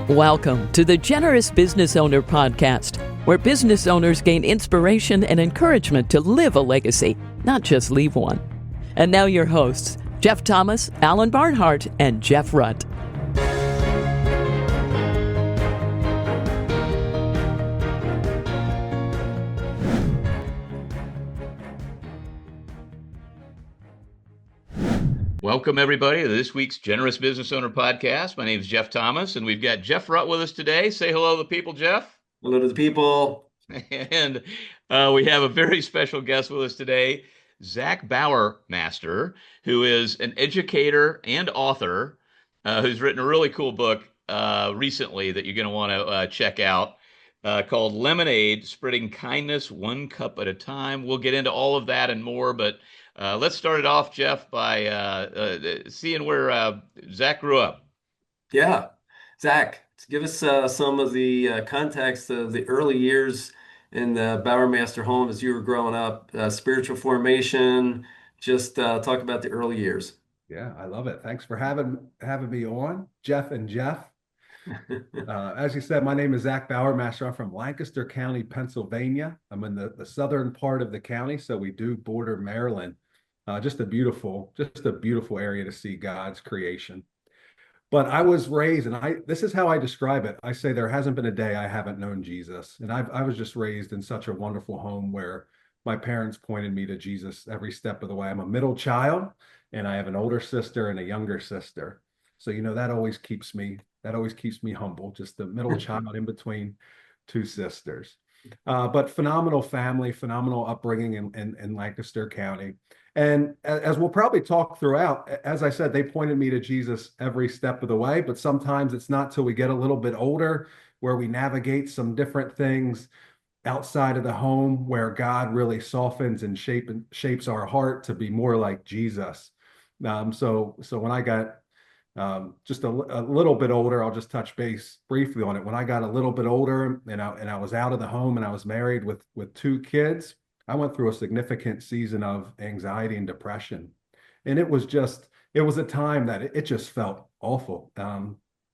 Welcome to the Generous Business Owner Podcast, where business owners gain inspiration and encouragement to live a legacy, not just leave one. And now your hosts, Jeff Thomas, Alan Barnhart, and Jeff Rutt. Welcome, everybody, to this week's Generous Business Owner Podcast. My name is Jeff Thomas, and we've got Jeff Rutt with us today. Say hello to the people, Jeff. Hello to the people. And we have a very special guest with us today, Zac Bauermaster, who is an educator and author who's written a really cool book recently that you're going to want to check out called Lemonade, Spreading Kindness One Cup at a Time. We'll get into all of that and more, but let's start it off, Jeff, by seeing where Zac grew up. Yeah. Zac, give us some of the context of the early years in the Bauermaster home as you were growing up, spiritual formation. Just talk about the early years. Yeah, I love it. Thanks for having me on, Jeff and Jeff. As you said, my name is Zac Bauermaster. I'm from Lancaster County, Pennsylvania. I'm in the southern part of the county, so we do border Maryland. Just a beautiful area to see God's creation. But I was raised, and this is how I describe it. I say there hasn't been a day I haven't known Jesus. And I was just raised in such a wonderful home where my parents pointed me to Jesus every step of the way. I'm a middle child, and I have an older sister and a younger sister. So, that always keeps me humble, just the middle child in between two sisters. But phenomenal family, phenomenal upbringing in Lancaster County. And as we'll probably talk throughout, as I said, they pointed me to Jesus every step of the way, but sometimes it's not till we get a little bit older where we navigate some different things outside of the home where God really softens and shapes our heart to be more like Jesus. So when I got just a little bit older, I'll just touch base briefly on it. When I got a little bit older and I was out of the home and I was married with two kids, I went through a significant season of anxiety and depression. And it was a time that it just felt awful,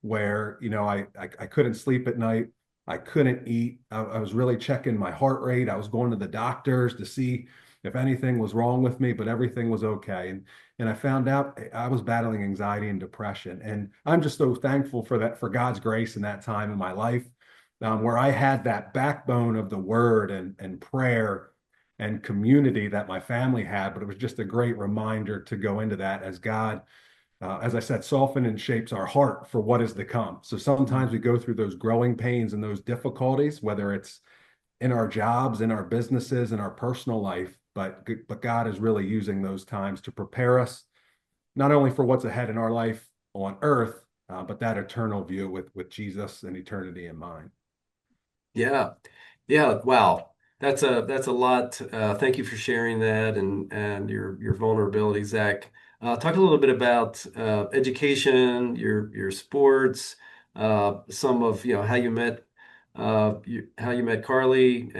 where, I couldn't sleep at night. I couldn't eat. I was really checking my heart rate. I was going to the doctors to see if anything was wrong with me, but everything was okay. And I found out I was battling anxiety and depression. And I'm just so thankful for God's grace in that time in my life, where I had that backbone of the word and prayer and community that my family had. But it was just a great reminder to go into that as God, as I said, soften and shapes our heart for what is to come. So sometimes we go through those growing pains and those difficulties, whether it's in our jobs, in our businesses, in our personal life, but God is really using those times to prepare us, not only for what's ahead in our life on earth, but that eternal view with Jesus and eternity in mind. Yeah. Wow. That's a lot. Thank you for sharing that and your vulnerability, Zac. Talk a little bit about education, your sports, some of how you met Carly.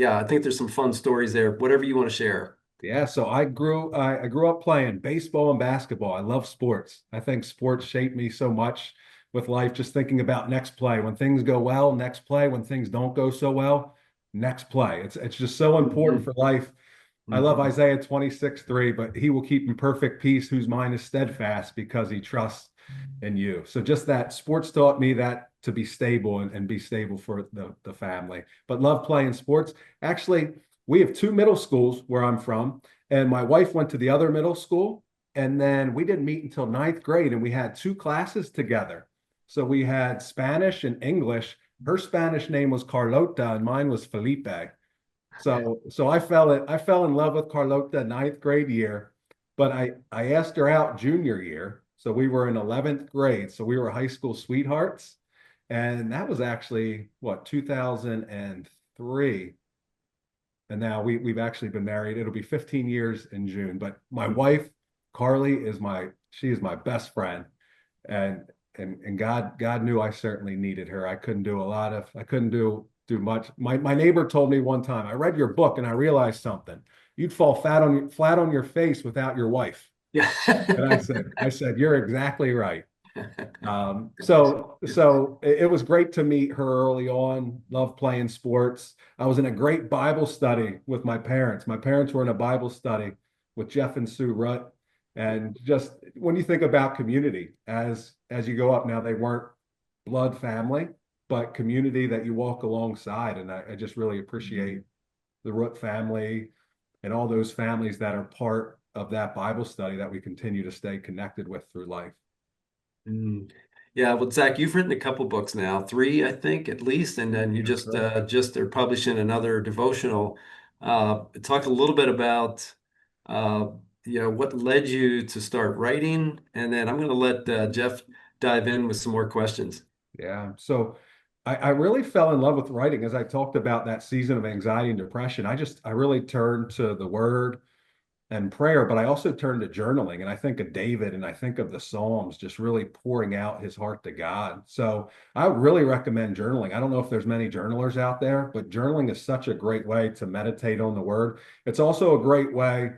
I think there's some fun stories there. Whatever you want to share. Yeah, so I grew up playing baseball and basketball. I love sports. I think sports shaped me so much with life, just thinking about next play. When things go well, next play. When things don't go so well, next play. It's just so important for life. Mm-hmm. I love Isaiah 26:3, but he will keep in perfect peace whose mind is steadfast because he trusts in you. So just that sports taught me that to be stable and be stable for the family. But love playing sports. Actually, we have two middle schools where I'm from, and my wife went to the other middle school, and then we didn't meet until 9th grade, and we had two classes together. So we had Spanish and English. Her Spanish name was Carlota, and mine was Felipe. So I fell in love with Carlota 9th grade year, but I asked her out junior year. So we were in 11th grade. So we were high school sweethearts. And that was actually 2003. And now we've actually been married. It'll be 15 years in June. But my wife, Carly, is my best friend. And God knew I certainly needed her. I couldn't do much. My neighbor told me one time, I read your book and I realized something. You'd fall flat on your face without your wife. Yeah. And I said, you're exactly right. So it was great to meet her early on. Loved playing sports. I was in a great Bible study with my parents. My parents were in a Bible study with Jeff and Sue Rutt. And just when you think about community, as you go up now, they weren't blood family, but community that you walk alongside. And I just really appreciate the Root family and all those families that are part of that Bible study that we continue to stay connected with through life. Mm. Yeah, well, Zach, you've written a couple books now, three, I think, at least, and then you just are publishing another devotional. Talk a little bit about uh, what led you to start writing, and then I'm going to let Jeff dive in with some more questions. Yeah. So I really fell in love with writing as I talked about that season of anxiety and depression. I really turned to the word and prayer, but I also turned to journaling. And I think of David and I think of the Psalms just really pouring out his heart to God. So I would really recommend journaling. I don't know if there's many journalers out there, but journaling is such a great way to meditate on the word. It's also a great way.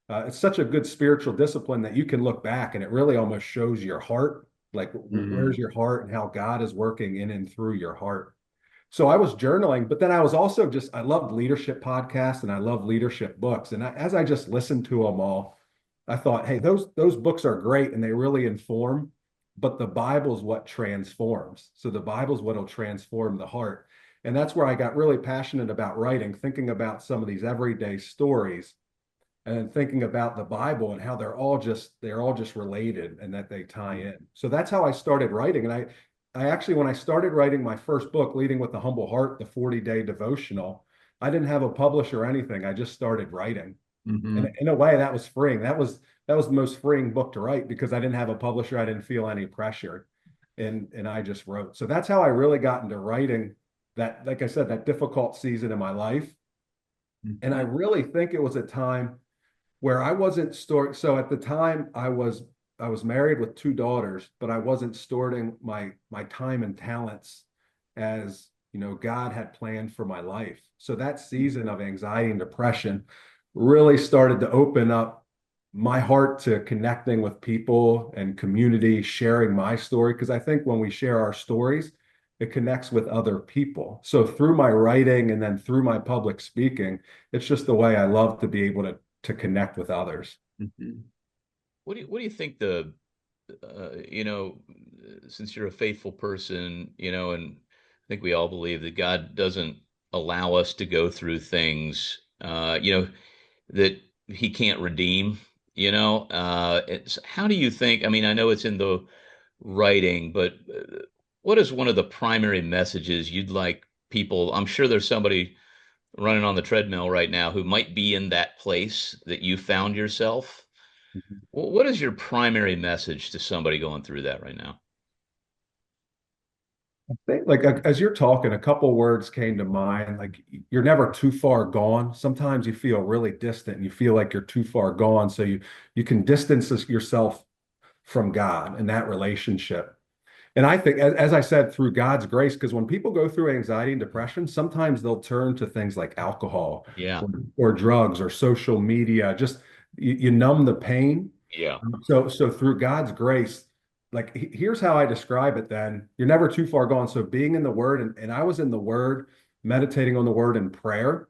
It's such a good spiritual discipline that you can look back and it really almost shows your heart, like where's Mhm. your heart and how God is working in and through your heart. So I was journaling, but then I was also I loved leadership podcasts and I love leadership books. And as I just listened to them all, I thought, hey, those books are great and they really inform, but the Bible's what transforms. So the Bible's what'll transform the heart. And that's where I got really passionate about writing, thinking about some of these everyday stories and then thinking about the Bible and how they're all just related and that they tie in. So that's how I started writing. And I actually, when I started writing my first book, Leading with the Humble Heart, the 40-day devotional, I didn't have a publisher or anything. I just started writing. And Mhm. in a way, that was freeing. That was the most freeing book to write because I didn't have a publisher. I didn't feel any pressure. And I just wrote. So that's how I really got into writing that, like I said, that difficult season in my life. And I Mhm. really think it was a time where I wasn't storing. So at the time, I was married with two daughters, but I wasn't storing my time and talents as God had planned for my life. So that season of anxiety and depression really started to open up my heart to connecting with people and community, sharing my story. Because I think when we share our stories, it connects with other people. So through my writing and then through my public speaking, it's just the way I love to be able to connect with others. Mhm. What do you think the you know, since you're a faithful person, and I think we all believe that God doesn't allow us to go through things, that He can't redeem. How do you think? I mean, I know it's in the writing, but what is one of the primary messages you'd like people? I'm sure there's somebody running on the treadmill right now who might be in that place that you found yourself. What is your primary message to somebody going through that right now? Like as you're talking, a couple words came to mind. Like you're never too far gone. Sometimes you feel really distant and you feel like you're too far gone. So you can distance yourself from God and that relationship. And I think, as I said, through God's grace, because when people go through anxiety and depression, sometimes they'll turn to things like alcohol Yeah, or drugs or social media. Just you numb the pain. yeah, So through God's grace, like here's how I describe it then. You're never too far gone. So being in the word, and I was in the word, meditating on the word in prayer,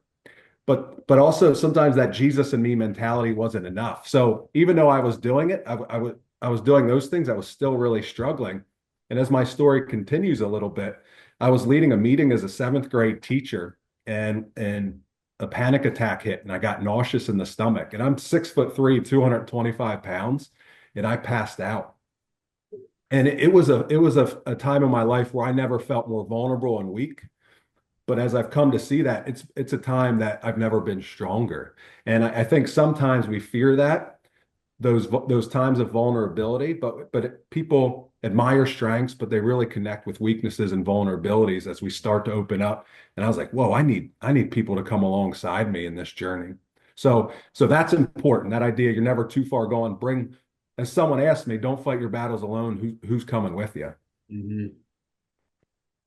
but also sometimes that Jesus and me mentality wasn't enough. So even though I was doing it, I was doing those things, I was still really struggling. And as my story continues a little bit, I was leading a meeting as a seventh grade teacher, and a panic attack hit, and I got nauseous in the stomach. And I'm 6'3", 225 pounds, and I passed out. And it was a time in my life where I never felt more vulnerable and weak. But as I've come to see that, it's a time that I've never been stronger. And I think sometimes we fear that those times of vulnerability, but people admire strengths, but they really connect with weaknesses and vulnerabilities as we start to open up. And I was like, whoa, I need people to come alongside me in this journey. So that's important. That idea, you're never too far gone. As someone asked me, don't fight your battles alone. Who's coming with you? Mhm.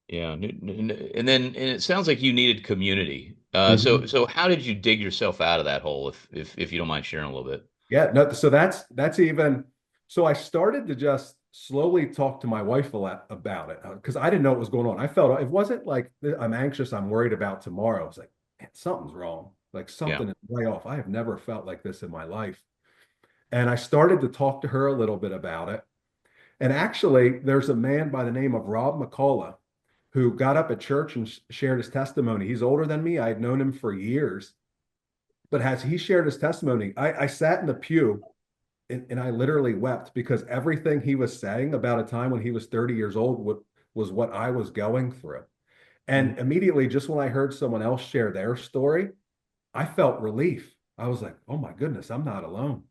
yeah. And it sounds like you needed community. So Mhm. so how did you dig yourself out of that hole, if you don't mind sharing a little bit? Yeah, no, so that's even So I started to just slowly talk to my wife a lot about it because I didn't know what was going on. I felt it wasn't like I'm anxious, I'm worried about tomorrow. I was like, man, something's wrong. Like Yeah. something is way off. I have never felt like this in my life. And I started to talk to her a little bit about it. And actually, there's a man by the name of Rob McCullough who got up at church and shared his testimony. He's older than me. I had known him for years. But as he shared his testimony, I sat in the pew and I literally wept because everything he was saying about a time when he was 30 years old was what I was going through. And immediately, just when I heard someone else share their story, I felt relief. I was like, oh my goodness, I'm not alone.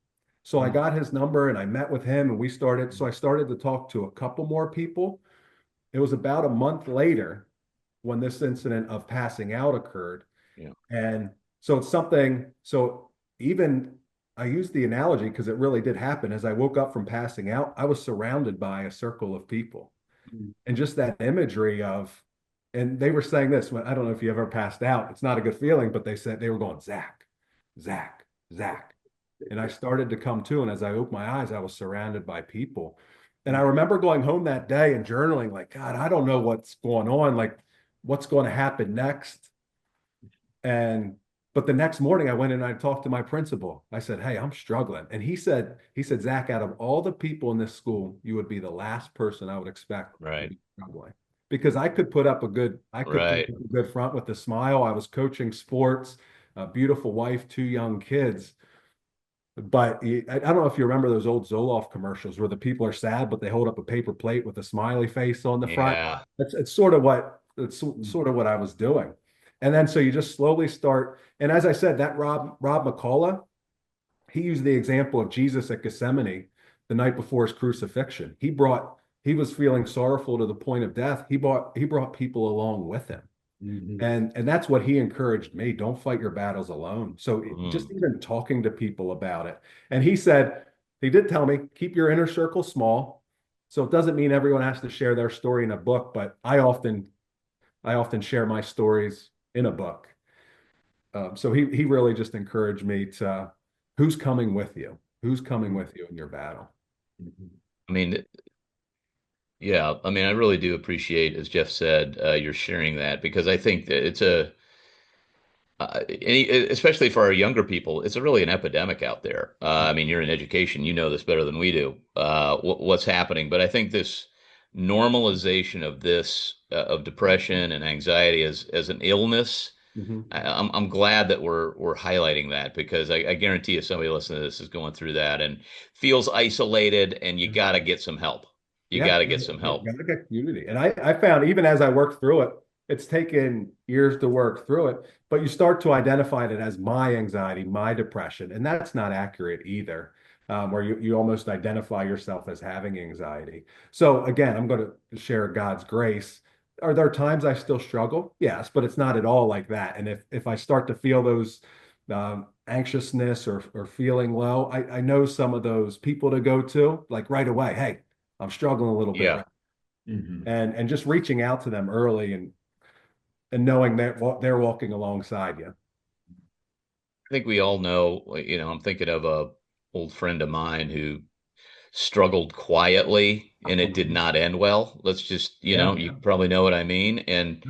So I got his number and I met with him and we started. So I started to talk to a couple more people. It was about a month later when this incident of passing out occurred. Yeah. And so it's something, so even I use the analogy because it really did happen. As I woke up from passing out, I was surrounded by a circle of people. And just that imagery of, and they were saying this, I don't know if you ever passed out, it's not a good feeling, but they said they were going, Zac, Zac, Zac. And I started to come to, and as I opened my eyes, I was surrounded by people. And I remember going home that day and journaling, like, God, I don't know what's going on, like, what's going to happen next. And but the next morning I went and I talked to my principal. I said, hey, I'm struggling. And he said, Zac, out of all the people in this school, you would be the last person I would expect to Right. be struggling. Because I could put Right. up a good front with a smile. I was coaching sports, a beautiful wife, two young kids. But I don't know if you remember those old Zoloft commercials where the people are sad, but they hold up a paper plate with a smiley face on the front. Yeah. It's sort of what I was doing. And then so you just slowly start. And as I said, that Rob McCullough, he used the example of Jesus at Gethsemane the night before his crucifixion. He was feeling sorrowful to the point of death. He brought people along with him. And that's what he encouraged me. Don't fight your battles alone. So just Mm. even talking to people about it. And he did tell me, keep your inner circle small. So it doesn't mean everyone has to share their story in a book, but I often share my stories in a book. So he really just encouraged me to, who's coming with you? Who's coming with you in your battle? I mean, yeah, I mean, I really do appreciate, as Jeff said, you're sharing that because I think that especially for our younger people, it's really an epidemic out there. I mean, you're in education, you know this better than we do, what's happening. But I think this normalization of of depression and anxiety as an illness, Mhm. I'm glad that we're highlighting that because I guarantee you somebody listening to this is going through that and feels isolated, and you got to get some help. You Yeah, got to yeah, get some yeah, help. gotta get community. And I found even as I worked through it, it's taken years to work through it, but you start to identify it as my anxiety, my depression, and that's not accurate either. Where you almost identify yourself as having anxiety. So again, I'm going to share God's grace. Are there times I still struggle? Yes, but it's not at all like that. And if I start to feel those anxiousness or feeling low, I know some of those people to go to, like right away. Hey, I'm struggling a little bit, Yeah. right? And just reaching out to them early and knowing that they're walking alongside you. I think we all know, I'm thinking of a old friend of mine who struggled quietly and it did Mhm. not end well. Let's just, Yeah, you probably know what I mean. And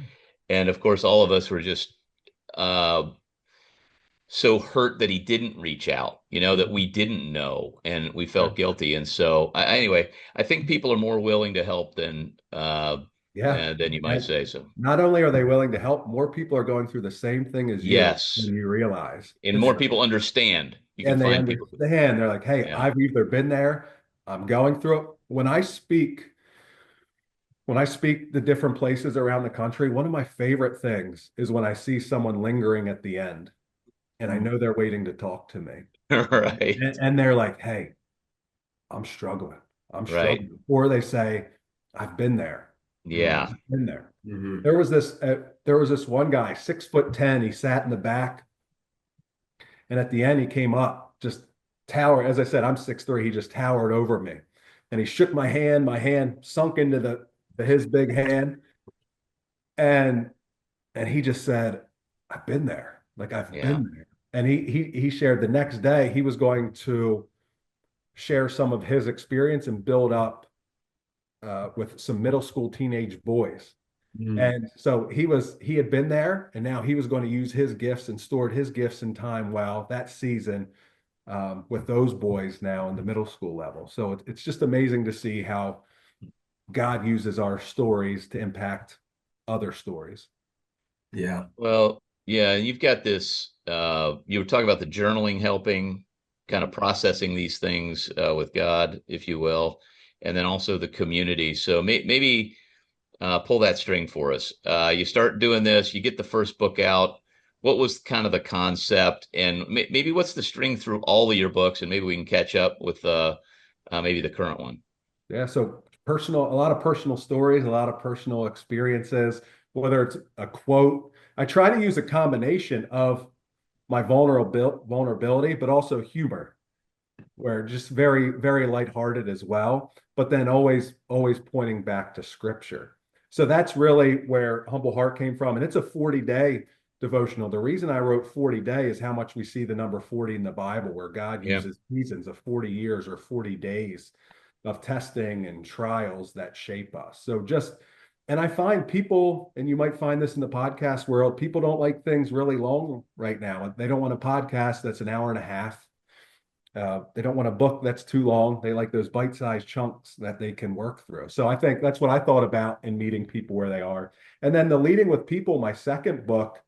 of course all of us were just uh so hurt that he didn't reach out, that we didn't know and we yeah, felt guilty. And so anyway, I think people are more willing to help yeah. than you might And say. So not only are they willing to help, more people are going through the same thing as you yes. than you realize. And more people understand. You can And they find people. understand. They're like, hey, Yeah. I've either been there, I'm going through it. When I speak to different places around the country, one of my favorite things is when I see someone lingering at the end and I know they're waiting to talk to me. Right. And they're like, hey, I'm struggling. I'm Right. struggling. Or they say, I've been there. Yeah. I've been there. There was this one guy, 6'10". He sat in the back, and at the end, he came up, just tower. As I said, I'm 6'3". He just towered over me, and he shook my hand. My hand sunk into his big hand, and he just said, "I've been there. Like I've Yeah. been there." And he shared the next day he was going to share some of his experience and build up with some middle school teenage boys. Mm. And so he had been there, and now he was going to use his gifts and stored his gifts and time well that season with those boys now in the middle school level. So it's just amazing to see how God uses our stories to impact other stories. Yeah. Well, yeah, you've got this. You were talking about the journaling helping, kind of processing these things with God, if you will, and then also the community. So maybe pull that string for us. You start doing this, you get the first book out. What was kind of the concept, and maybe what's the string through all of your books, and maybe we can catch up with maybe the current one. Yeah, so personal, a lot of personal stories, a lot of personal experiences, whether it's a quote. I try to use a combination of my vulnerability, but also humor, where just very, very lighthearted as well, but then always pointing back to scripture. So that's really where Humble Heart came from. And it's a 40-day devotional. The reason I wrote 40 day is how much we see the number 40 in the Bible, where God Yeah. uses seasons of 40 years or 40 days of testing and trials that shape us. So just, and I find people, and you might find this in the podcast world, people don't like things really long right now. They don't want a podcast that's an hour and a half. They don't want a book that's too long. They like those bite-sized chunks that they can work through. So I think that's what I thought about in meeting people where they are. And then the Leading with People, my second book,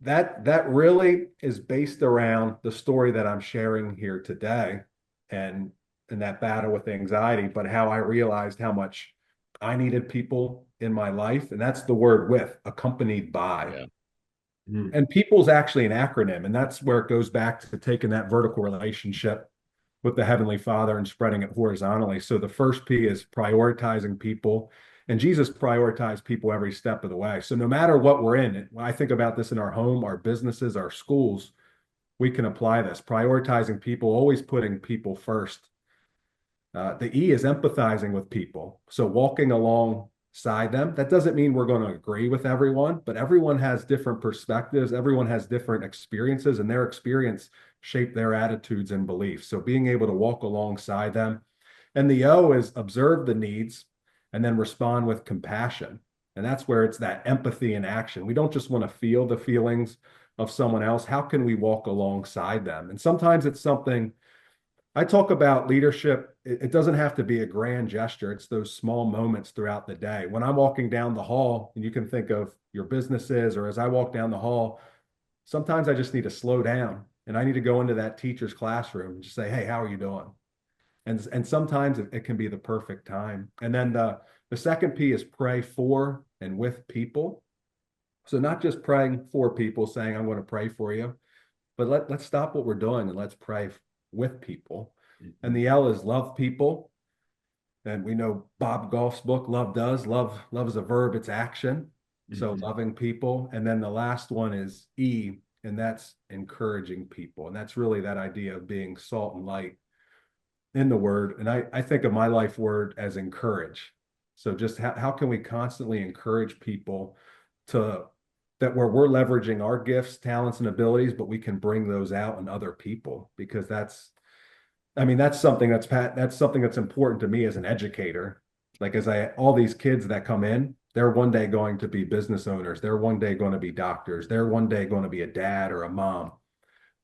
that really is based around the story that I'm sharing here today, and that battle with anxiety, but how I realized how much I needed people in my life. And that's the word with, accompanied by. Yeah. Mm. And people's actually an acronym, and that's where it goes back to taking that vertical relationship with the Heavenly Father and spreading it horizontally. So the first P is prioritizing people, and Jesus prioritized people every step of the way. So no matter what we're in, when I think about this in our home, our businesses, our schools, we can apply this. Prioritizing people, always putting people first. The E is empathizing with people. So walking alongside them. That doesn't mean we're going to agree with everyone, but everyone has different perspectives. Everyone has different experiences, and their experience shape their attitudes and beliefs. So being able to walk alongside them. And the O is observe the needs and then respond with compassion. And that's where it's that empathy in action. We don't just want to feel the feelings of someone else. How can we walk alongside them? And sometimes it's something I talk about leadership. It doesn't have to be a grand gesture. It's those small moments throughout the day. When I'm walking down the hall, and you can think of your businesses, or as I walk down the hall, sometimes I just need to slow down and I need to go into that teacher's classroom and just say, "Hey, how are you doing?" And sometimes it can be the perfect time. And then the second P is pray for and with people. So not just praying for people, saying, "I'm going to pray for you," but let's stop what we're doing and let's pray with people. And the L is love people. And we know Bob Goff's book, Love Does. Love is a verb, it's action. So loving people. And then the last one is E, and that's encouraging people. And that's really that idea of being salt and light in the word. And I think of my life word as encourage. So just how can we constantly encourage people to that where we're leveraging our gifts, talents, and abilities, but we can bring those out in other people, because that's something that's something that's important to me as an educator. Like all these kids that come in, they're one day going to be business owners. They're one day going to be doctors. They're one day going to be a dad or a mom.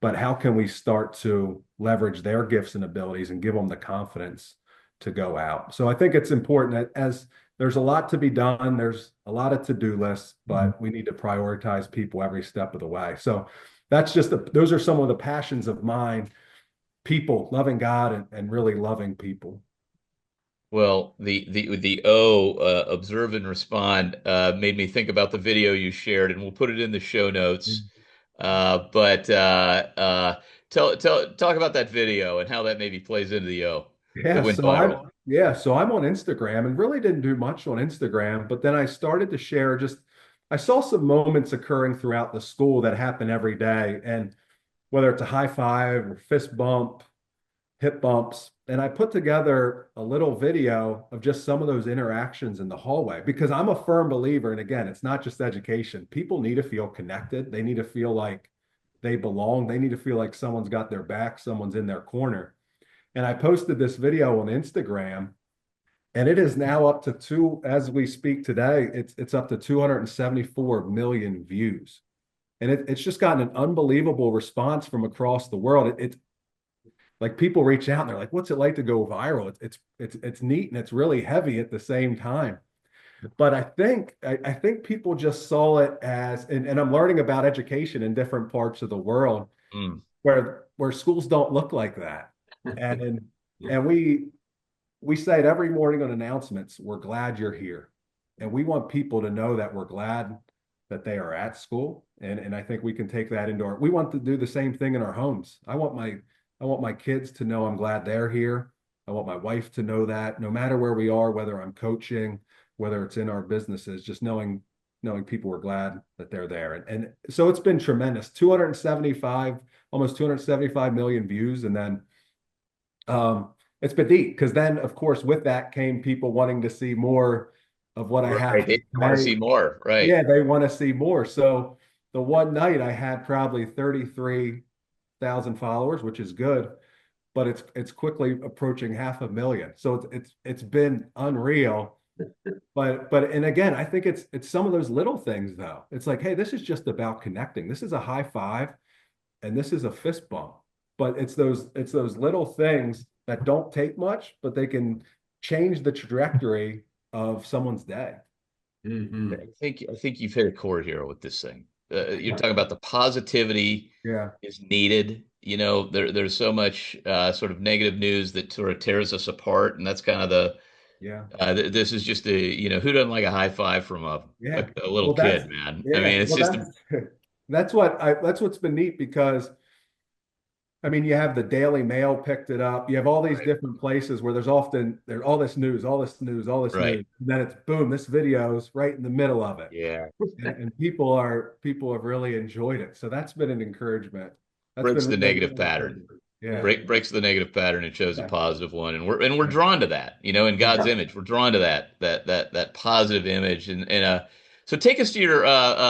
But how can we start to leverage their gifts and abilities and give them the confidence to go out? So I think it's important that as there's a lot to be done, there's a lot of to-do lists, but we need to prioritize people every step of the way. So that's just those are some of the passions of mine: people, loving God, and really loving people. Well, the O, observe and respond, made me think about the video you shared, and we'll put it in the show notes. But talk about that video and how that maybe plays into the O that Yeah, went so viral. I'm on Instagram and really didn't do much on Instagram, but then I started to share I saw some moments occurring throughout the school that happen every day, and whether it's a high five or fist bump, hip bumps, and I put together a little video of just some of those interactions in the hallway, because I'm a firm believer, and again, it's not just education. People need to feel connected. They need to feel like they belong. They need to feel like someone's got their back, someone's in their corner. And I posted this video on Instagram, and it is now up to as we speak today, it's up to 274 million views. And it's just gotten an unbelievable response from across the world. It's like people reach out and they're like, "What's it like to go viral?" It's neat and it's really heavy at the same time. But I think people just saw it as, and I'm learning about education in different parts of the world Mm. where schools don't look like that. And and we say it every morning on announcements, we're glad you're here. And we want people to know that we're glad that they are at school. And I think we can take that into we want to do the same thing in our homes. I want my kids to know I'm glad they're here. I want my wife to know that no matter where we are, whether I'm coaching, whether it's in our businesses, just knowing people are glad that they're there. And so it's been tremendous. 275, almost 275 million views. And then it's been neat because then, of course, with that came people wanting to see more of what I Right. have to They want to say. see more. Right. Yeah, they want to see more. So the one night I had probably 33,000 followers, which is good, but it's quickly approaching 500,000. So it's been unreal. But and again, I think it's some of those little things though. It's like, hey, this is just about connecting. This is a high five and this is a fist bump. But it's those little things that don't take much, but they can change the trajectory of someone's day. Hmm. I think you've hit a chord here with this thing. You're talking about the positivity Yeah, is needed. There's so much sort of negative news that sort of tears us apart, and that's kind of yeah, this is just who doesn't like a high five from yeah. a little Well, that's kid, man? I yeah. mean, it's Well, just that's what's been neat because I mean, you have the Daily Mail picked it up. You have all these right, different places where there's all this news, all this news, all this right. news. And then it's boom, this video's right in the middle of it. Yeah, And people have really enjoyed it. So that's been an encouragement. That's breaks been the really, negative really pattern. encouraging. Yeah. Breaks the negative pattern and shows a Yeah. positive one, and we're Yeah. drawn to that. In God's Yeah. image, we're drawn to that positive image. And so take us to your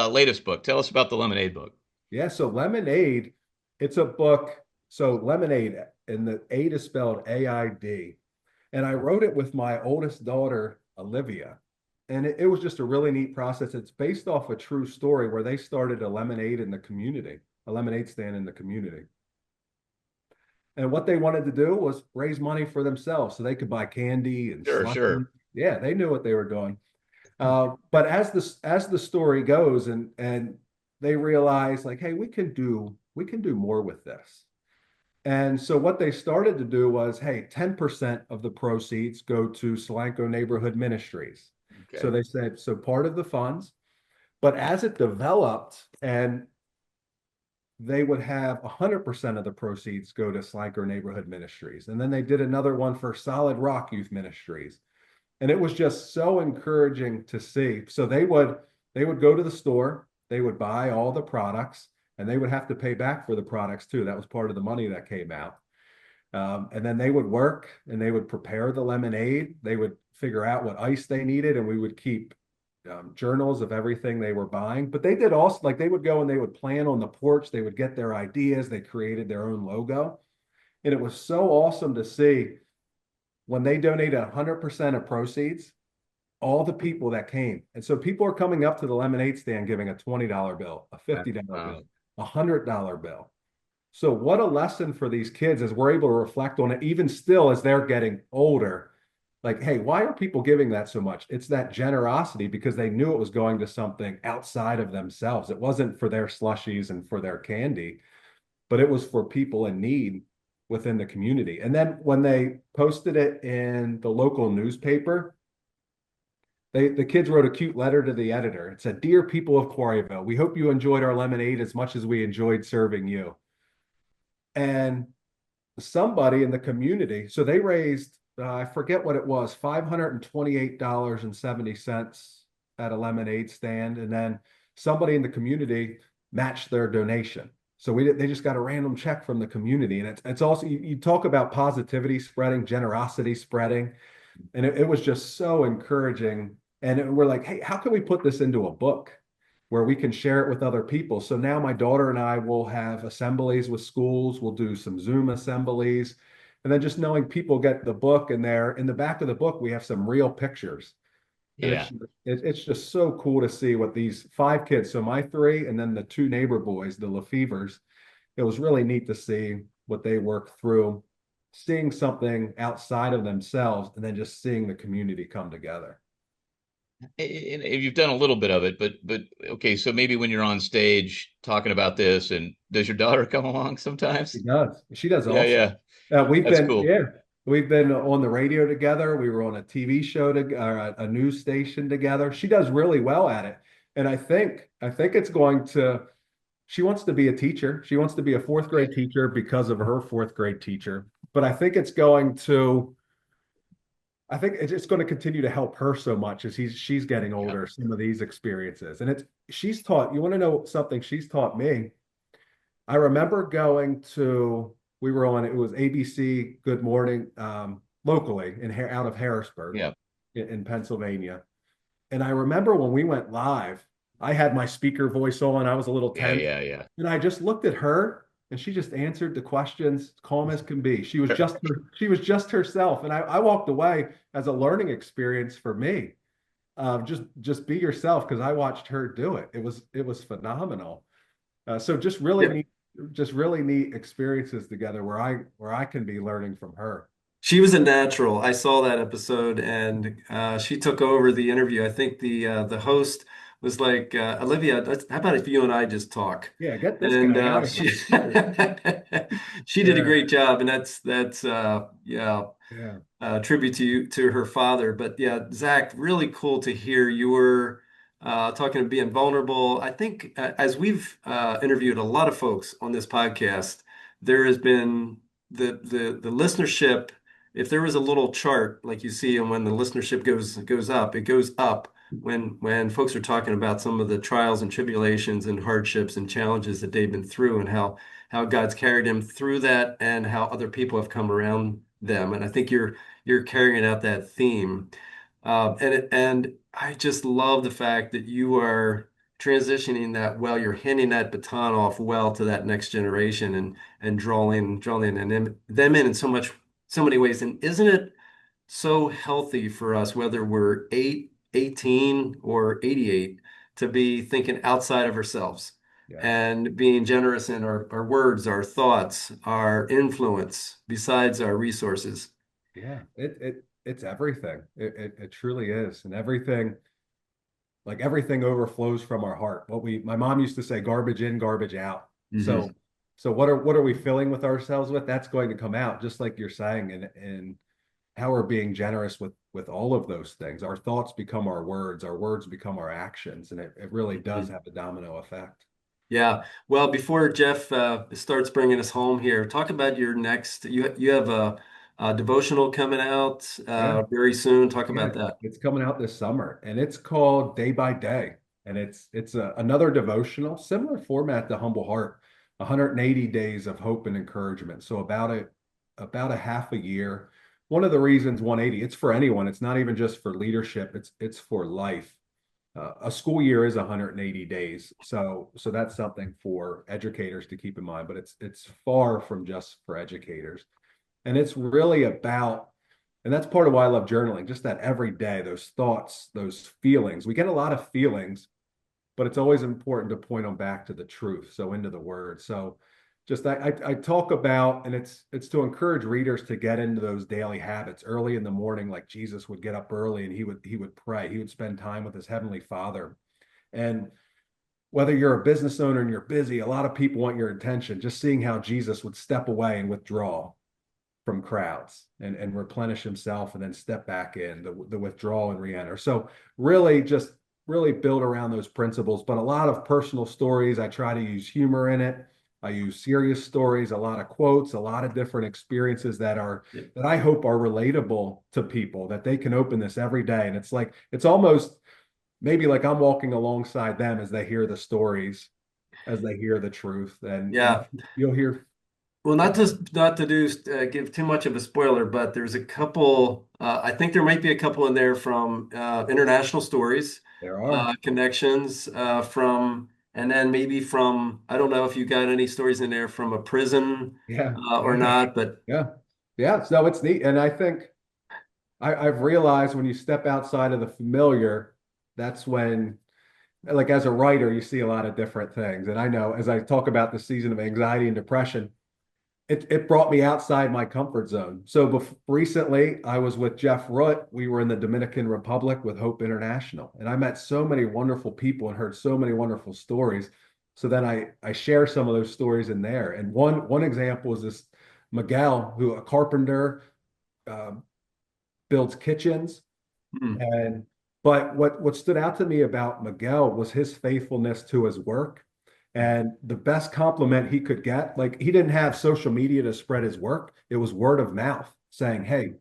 latest book. Tell us about the Lemonade book. Yeah. So Lemonade, it's a book. So Lemonade, and the aid is spelled AID. And I wrote it with my oldest daughter, Olivia. And it was just a really neat process. It's based off a true story where they started a lemonade in the community, a lemonade stand in the community. And what they wanted to do was raise money for themselves so they could buy candy and Sure, slushy. sure. Yeah, they knew what they were doing. But as the story goes, and they realize like, hey, we can do more with this. And so what they started to do was, hey, 10% of the proceeds go to Solanco Neighborhood Ministries. So Okay. they said, so part of the funds, but as it developed, and they would have 100% of the proceeds go to Solanco Neighborhood Ministries. And then they did another one for Solid Rock Youth Ministries. And it was just so encouraging to see. So they would go to the store, they would buy all the products, and they would have to pay back for the products too. That was part of the money that came out. And then they would work and they would prepare the lemonade. They would figure out what ice they needed, and we would keep journals of everything they were buying. But they did also, like, they would go and they would plan on the porch. They would get their ideas. They created their own logo. And it was so awesome to see when they donated 100% of proceeds, all the people that came. And so people are coming up to the lemonade stand giving a $20 bill, a $50 Wow. bill, a $100 bill. So what a lesson for these kids as we're able to reflect on it, even still as they're getting older. Like, hey, why are people giving that so much? It's that generosity because they knew it was going to something outside of themselves. It wasn't for their slushies and for their candy, but it was for people in need within the community. And then when they posted it in the local newspaper, the kids wrote a cute letter to the editor. It said, "Dear people of Quarryville, we hope you enjoyed our lemonade as much as we enjoyed serving you." And somebody in the community, so they raised, I forget what it was, $528.70 at a lemonade stand. And then somebody in the community matched their donation. So they just got a random check from the community. And it's also, you talk about positivity spreading, generosity spreading. And it was just so encouraging. And we're like, hey, how can we put this into a book where we can share it with other people? So now my daughter and I will have assemblies with schools. We'll do some Zoom assemblies. And then just knowing people get the book, and there in the back of the book, we have some real pictures. And Yeah. it's just so cool to see what these 5 kids, so my three, and then the two neighbor boys, the Lefevers, it was really neat to see what they work through, seeing something outside of themselves, and then just seeing the community come together. And you've done a little bit of it, but okay, so maybe when you're on stage talking about this, and does your daughter come along sometimes? She does. She does Yeah, also. yeah. We've That's been, cool. yeah, we've been on the radio together. We were on a TV show to a news station together. She does really well at it, and I think it's going to. She wants to be a teacher. She wants to be a fourth grade teacher because of her fourth grade teacher. But I think it's going to. I think it's going to continue to help her so much as she's getting Yeah. older. Some of these experiences, and she's taught. You want to know something she's taught me? I remember going to, we were on, it was ABC Good Morning, locally out of Harrisburg Yeah. in Pennsylvania. And I remember when we went live, I had my speaker voice on. I was a little Yeah, tense. yeah, yeah. And I just looked at her and she just answered the questions calm as can be. She was just herself. And I walked away as a learning experience for me. Just be yourself, because I watched her do it. It was phenomenal. So Yep. just really neat experiences together where I can be learning from her. She was a natural. I saw that episode, and she took over the interview. I think the host was like, Olivia, how about if you and I just talk? Yeah, get this And guy out of she here. she did a Yeah, great job, and that's yeah, yeah, tribute to you, to her father. But yeah, Zach, really cool to hear you were talking of being vulnerable. I think as we've interviewed a lot of folks on this podcast, there has been the listenership. If there was a little chart like you see, and when the listenership goes up, it goes up when folks are talking about some of the trials and tribulations and hardships and challenges that they've been through, and how God's carried them through that, and how other people have come around them. And I think you're carrying out that theme. And I just love the fact that you are transitioning that well. You're handing that baton off well to that next generation, and drawing them in so many ways. And isn't it so healthy for us, whether we're 18 or 88, to be thinking outside of ourselves yeah, and being generous in our words, our thoughts, our influence, besides our resources. yeah. It's everything. It truly is, and everything overflows from our heart. My mom used to say, garbage in, garbage out. Hmm. So what are we filling with ourselves with? That's going to come out, just like you're saying, and how we're being generous with all of those things. Our thoughts become our words become our actions, and it really does have a domino effect. Yeah. Well, before Jeff starts bringing us home here, talk about your next. You have a devotional coming out Yeah, very soon. Talk yeah. about that. It's coming out this summer, and it's called Day by Day, and it's another devotional, similar format to Humble Heart, 180 days of hope and encouragement. So about a half a year. One of the reasons 180, it's for anyone. It's not even just for leadership. It's for life. A school year is 180 days, so that's something for educators to keep in mind. But it's far from just for educators, and it's really about, and that's part of why I love journaling. Just that every day, those thoughts, those feelings. We get a lot of feelings, but it's always important to point them back to the truth, so into the word. So just I talk about, and it's to encourage readers to get into those daily habits early in the morning, like Jesus would get up early and he would pray. He would spend time with his heavenly Father. And whether you're a business owner and you're busy, a lot of people want your attention. Just seeing how Jesus would step away and withdraw from crowds, and replenish himself, and then step back in the withdrawal and re-enter. So really build around those principles, but a lot of personal stories. I try to use humor in it. I use serious stories, a lot of quotes, a lot of different experiences Yeah. that I hope are relatable to people, that they can open this every day. And it's almost maybe like I'm walking alongside them as they hear the stories, as they hear the truth. And Yeah. you'll hear. Well, not to do give too much of a spoiler, but there's a couple. I think there might be a couple in there from international stories, There are. connections from, and then maybe from. I don't know if you got any stories in there from a prison Yeah, or yeah, not, but yeah. Yeah, so it's neat. And I think I've realized when you step outside of the familiar, that's when, like as a writer, you see a lot of different things. And I know as I talk about the season of anxiety and depression, it brought me outside my comfort zone. So recently, I was with Jeff Root. We were in the Dominican Republic with Hope International, and I met so many wonderful people and heard so many wonderful stories. So then I share some of those stories in there. And one example is this Miguel, who a carpenter, um, builds kitchens. Mm. And but what stood out to me about Miguel was his faithfulness to his work. And the best compliment he could get, like he didn't have social media to spread his work. It was word of mouth saying, "Hey,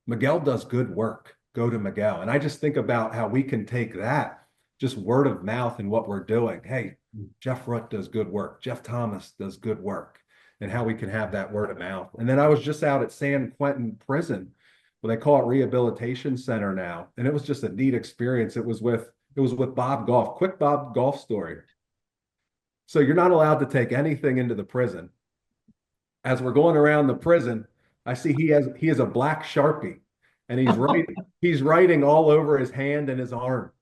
Miguel does good work. Go to Miguel." And I just think about how we can take that, just word of mouth in what we're doing. Hey, Jeff Rutt does good work. Jeff Thomas does good work, and how we can have that word of mouth. And then I was just out at San Quentin Prison, well, they call it Rehabilitation Center now, and it was just a neat experience. It was with Bob Goff. Quick Bob Goff story. So you're not allowed to take anything into the prison. As we're going around the prison, I see he has a black Sharpie, and he's writing all over his hand and his arm.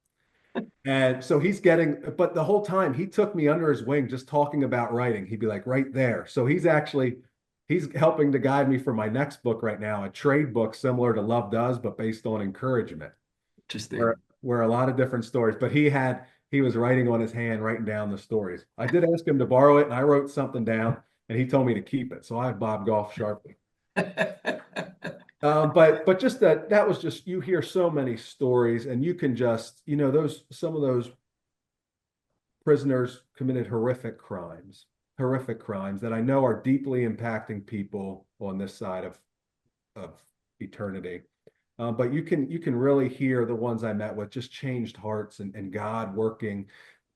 And so but the whole time he took me under his wing, just talking about writing. He'd be like, right there. So he's helping to guide me for my next book right now, a trade book similar to Love Does, but based on encouragement, Interesting. where a lot of different stories. But he was writing on his hand, writing down the stories. I did ask him to borrow it, and I wrote something down, and he told me to keep it. So I have Bob Goff Sharpie. But just that was just, you hear so many stories, and you can just, some of those prisoners committed horrific crimes that I know are deeply impacting people on this side of eternity. But you can really hear the ones I met with just changed hearts, and God working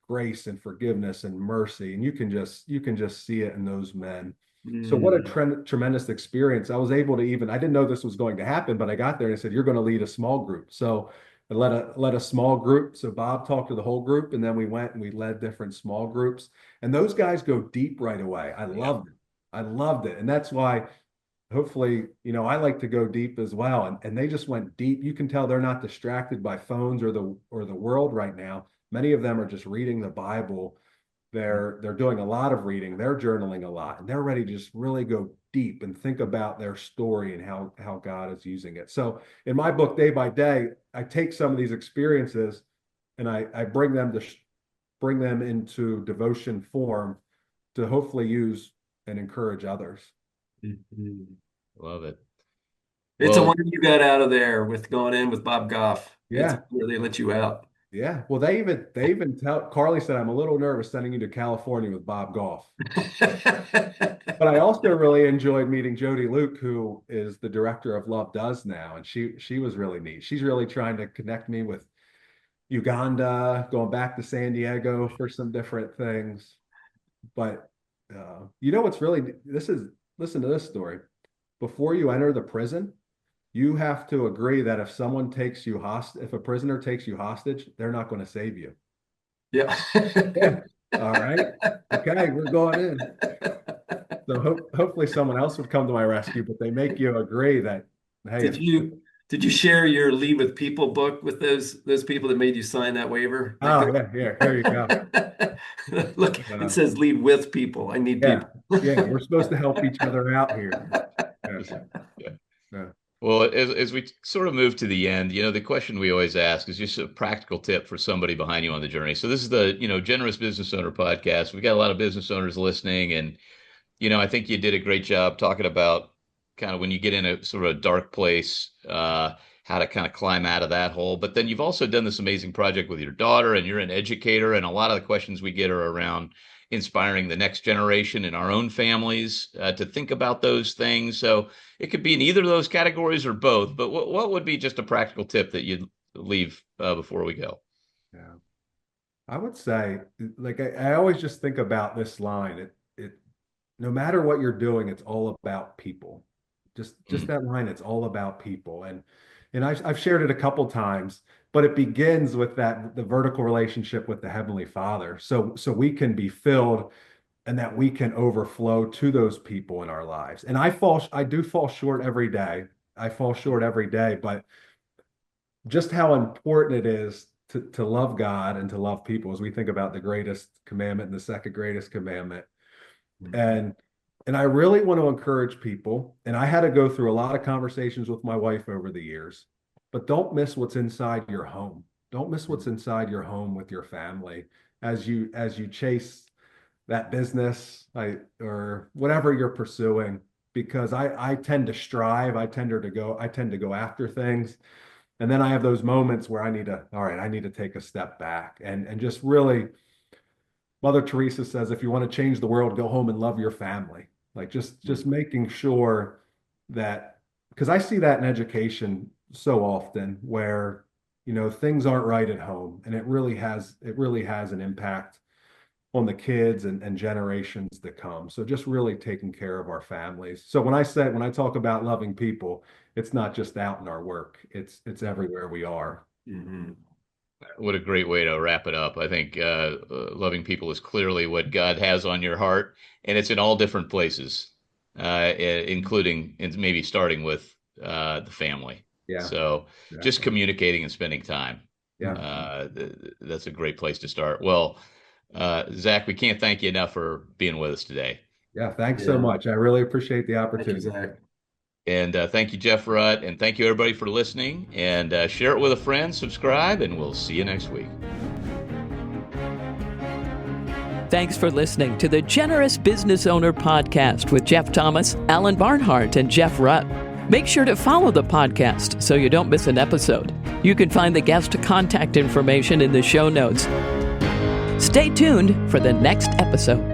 grace and forgiveness and mercy, and you can just see it in those men. So what a tremendous experience. I didn't know this was going to happen, but I got there and I said, you're going to lead a small group. So I led a small group. So Bob talked to the whole group, and then we went and we led different small groups. And those guys go deep right away. I Yeah. loved it. I loved it. And that's why hopefully, I like to go deep as well. And they just went deep. You can tell they're not distracted by phones or the world right now. Many of them are just reading the Bible. They're doing a lot of reading, they're journaling a lot, and they're ready to just really go deep and think about their story and how God is using it. So in my book, Day by Day, I take some of these experiences and I bring them into devotion form to hopefully use and encourage others. Mhm. Love it. It's a Well, wonder you got out of there with going in with Bob Goff. It's Yeah. where they let you out. Yeah. Well, they even tell Carly said, I'm a little nervous sending you to California with Bob Goff. But I also really enjoyed meeting Jody Luke, who is the director of Love Does now, and she was really neat. She's really trying to connect me with Uganda, going back to San Diego for some different things. But what's really listen to this story. Before you enter the prison, you have to agree that if a prisoner takes you hostage, they're not going to save you. Yeah. Yeah. All right. Okay, we're going in. So hopefully someone else would come to my rescue, but they make you agree that, hey, Did you share your Lead with People book with those people that made you sign that waiver? oh yeah, yeah, here you go. Look, it Uh, says lead with people. I need yeah, people. yeah, we're supposed to help each other out here. Yeah, yeah. yeah, Well, as we sort of move to the end, the question we always ask is just a practical tip for somebody behind you on the journey. So this is the, Generous Business Owner podcast. We've got a lot of business owners listening, and I think you did a great job talking about kind of when you get in a sort of a dark place, how to kind of climb out of that hole. But then you've also done this amazing project with your daughter, and you're an educator, and a lot of the questions we get are around inspiring the next generation in our own families to think about those things. So it could be in either of those categories or both. But what would be just a practical tip that you'd leave before we go? yeah. I would say, like, I always just think about this line. It no matter what you're doing, it's all about people. Just Mm, that line, it's all about people. And I've shared it a couple times, but it begins with the vertical relationship with the Heavenly Father. So we can be filled and that we can overflow to those people in our lives. And I do fall short every day. I fall short every day, but just how important it is to love God and to love people as we think about the greatest commandment and the second greatest commandment. And I really want to encourage people, and I had to go through a lot of conversations with my wife over the years, but don't miss what's inside your home. Don't miss what's inside your home with your family as you chase that business or whatever you're pursuing, because I tend to strive, I tend to go after things. And then I have those moments where I need to take a step back and just really, Mother Teresa says, if you want to change the world, go home and love your family. Like just making sure that, because I see that in education so often where, things aren't right at home, and it really has an impact on the kids and generations to come. So just really taking care of our families. So when I talk about loving people, it's not just out in our work. It's everywhere we are. Mm-hmm. What a great way to wrap it up. I think loving people is clearly what God has on your heart, and it's in all different places, including and maybe starting with the family. Yeah. So Exactly. Just communicating and spending time. Yeah. That's a great place to start. Well, Zac, we can't thank you enough for being with us today. Yeah. Thanks so much. I really appreciate the opportunity. Thank you, Zac. And thank you, Jeff Rutt. And thank you, everybody, for listening. And share it with a friend, subscribe, and we'll see you next week. Thanks for listening to the Generous Business Owner Podcast with Jeff Thomas, Alan Barnhart, and Jeff Rutt. Make sure to follow the podcast so you don't miss an episode. You can find the guest contact information in the show notes. Stay tuned for the next episode.